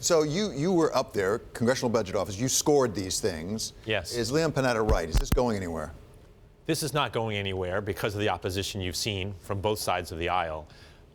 So you were up there, Congressional Budget Office. You scored these things. Yes. Is Leon Panetta right? Is this going anywhere? This is not going anywhere because of the opposition you've seen from both sides of the aisle.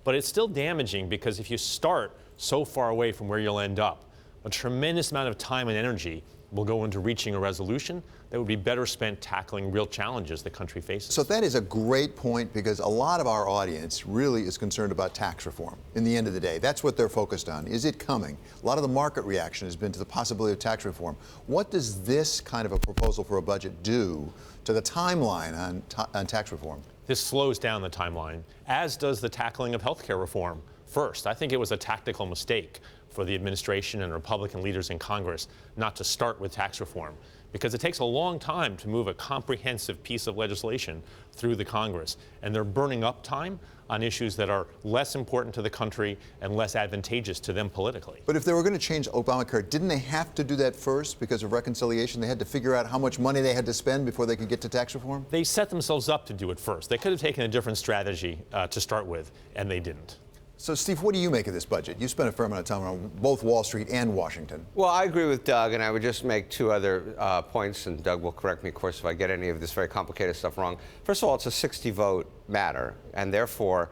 But it's still damaging because if you start so far away from where you'll end up, a tremendous amount of time and energy will go into reaching a resolution that would be better spent tackling real challenges the country faces. So that is a great point, because a lot of our audience really is concerned about tax reform. In the end of the day, that's what they're focused on. Is it coming? A lot of the market reaction has been to the possibility of tax reform. What does this kind of a proposal for a budget do to the timeline on tax reform? This slows down the timeline, as does the tackling of health care reform first. I think it was a tactical mistake for the administration and Republican leaders in Congress not to start with tax reform, because it takes a long time to move a comprehensive piece of legislation through the Congress, and they're burning up time on issues that are less important to the country and less advantageous to them politically. But if they were going to change Obamacare, didn't they have to do that first because of reconciliation? They had to figure out how much money they had to spend before they could get to tax reform? They set themselves up to do it first. They could have taken a different strategy to start with, and they didn't. So, Steve, what do you make of this budget? You spent a fair amount of time on both Wall Street and Washington. Well, I agree with Doug, and I would just make two other points, and Doug will correct me, of course, if I get any of this very complicated stuff wrong. First of all, it's a 60-vote matter, and therefore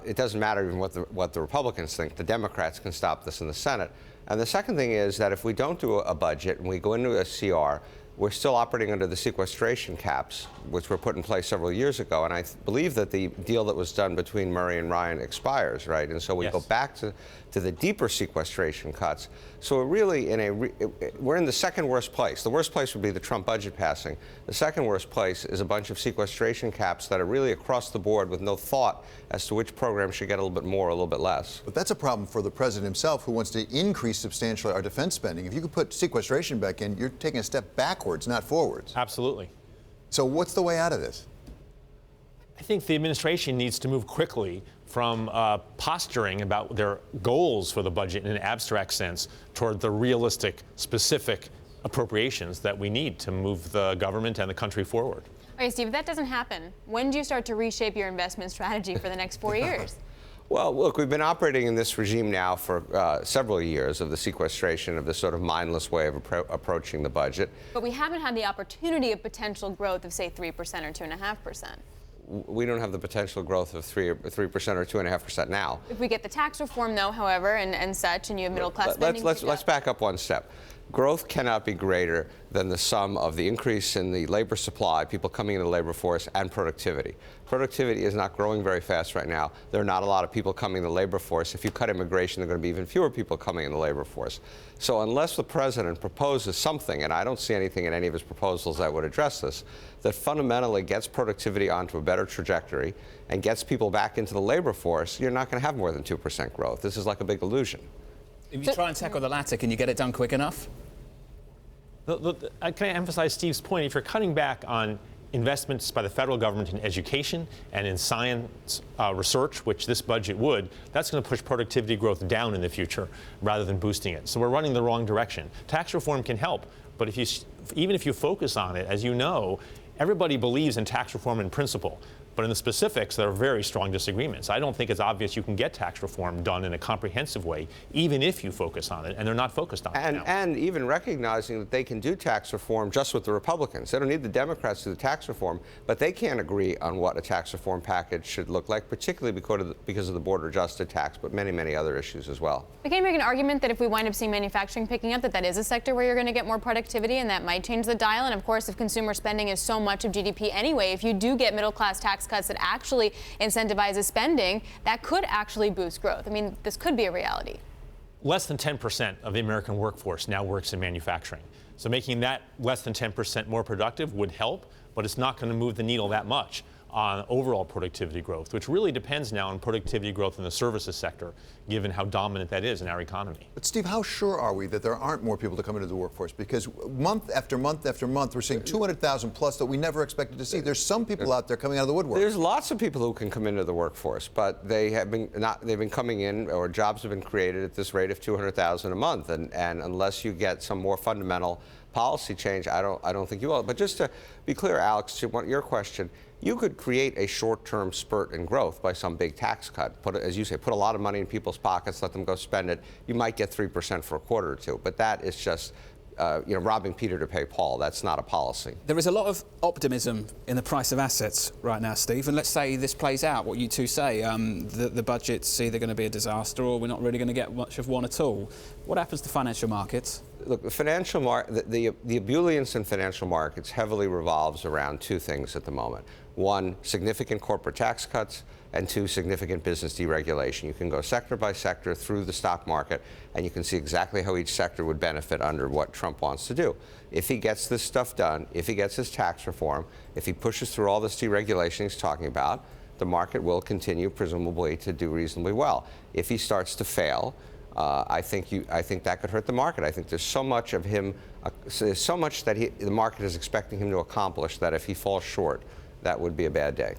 it doesn't matter even what the Republicans think. The Democrats can stop this in the Senate. And the second thing is that if we don't do a budget and we go into a CR, we're still operating under the sequestration caps, which were put in place several years ago. And I believe that the deal that was done between Murray and Ryan expires, right? And so we go back to the deeper sequestration cuts. So we're really we're in the second worst place. The worst place would be the Trump budget passing. The second worst place is a bunch of sequestration caps that are really across the board with no thought as to which program should get a little bit more or a little bit less. But that's a problem for the president himself, who wants to increase substantially our defense spending. If you could put sequestration back in, you're taking a step backwards, not forwards. Absolutely. So what's the way out of this? I think the administration needs to move quickly from posturing about their goals for the budget in an abstract sense toward the realistic, specific appropriations that we need to move the government and the country forward. All right, Steve, if that doesn't happen, when do you start to reshape your investment strategy for the next 4 years? Well, look, we've been operating in this regime now for several years of the sequestration of this sort of mindless way of approaching the budget. But we haven't had the opportunity of potential growth of, say, 3% or 2.5%. We don't have the potential growth of 3% or 2.5% now. If we get the tax reform, though, however, and such, and you have middle-class spending. Let's back up one step. Growth cannot be greater than the sum of the increase in the labor supply, people coming into the labor force, and productivity. Productivity is not growing very fast right now. There are not a lot of people coming in the labor force. If you cut immigration, there are going to be even fewer people coming in the labor force. So unless the president proposes something, and I don't see anything in any of his proposals that would address this, that fundamentally gets productivity onto a better trajectory and gets people back into the labor force, you're not going to have more than 2% growth. This is like a big illusion. If you try and tackle the latter, can you get it done quick enough? I can emphasize Steve's point. If you're cutting back on investments by the federal government in education and in science research, which this budget would, that's going to push productivity growth down in the future rather than boosting it. So we're running the wrong direction. Tax reform can help, but even if you focus on it, as you know, everybody believes in tax reform in principle. But in the specifics, there are very strong disagreements. I don't think it's obvious you can get tax reform done in a comprehensive way, even if you focus on it, and they're not focused on it now. And even recognizing that they can do tax reform just with the Republicans. They don't need the Democrats to do tax reform, but they can't agree on what a tax reform package should look like, particularly because of the border-adjusted tax, but many, many other issues as well. But can you make an argument that if we wind up seeing manufacturing picking up, that is a sector where you're going to get more productivity, and that might change the dial? And of course, if consumer spending is so much of GDP anyway, if you do get middle-class tax cuts that actually incentivizes spending, that could actually boost growth. I mean, this could be a reality. Less than 10% of the American workforce now works in manufacturing. So making that less than 10% more productive would help, but it's not going to move the needle that much on overall productivity growth, which really depends now on productivity growth in the services sector, given how dominant that is in our economy. But Steve, how sure are we that there aren't more people to come into the workforce? Because month after month after month, we're seeing 200,000 plus that we never expected to see. There's some people out there coming out of the woodwork. There's lots of people who can come into the workforce, but they've been coming in, or jobs have been created at this rate of 200,000 a month, and unless you get some more fundamental policy change, I don't think you will. But just to be clear, Alex, to your question, you could create a short-term spurt in growth by some big tax cut. As you say, put a lot of money in people's pockets, let them go spend it. You might get 3% for a quarter or two, but that is just robbing Peter to pay Paul. That's not a policy. There is a lot of optimism in the price of assets right now, Steve. And let's say this plays out, what you two say, the budget's either going to be a disaster or we're not really going to get much of one at all. What happens to financial markets? Look, the ebullience in financial markets heavily revolves around two things at the moment. One, significant corporate tax cuts, and two, significant business deregulation. You can go sector by sector through the stock market, and you can see exactly how each sector would benefit under what Trump wants to do. If he gets this stuff done, if he gets his tax reform, if he pushes through all this deregulation he's talking about, the market will continue, presumably, to do reasonably well. If he starts to fail, I think that could hurt the market. I think there's so much of him, there's so much that the market is expecting him to accomplish that if he falls short, that would be a bad day.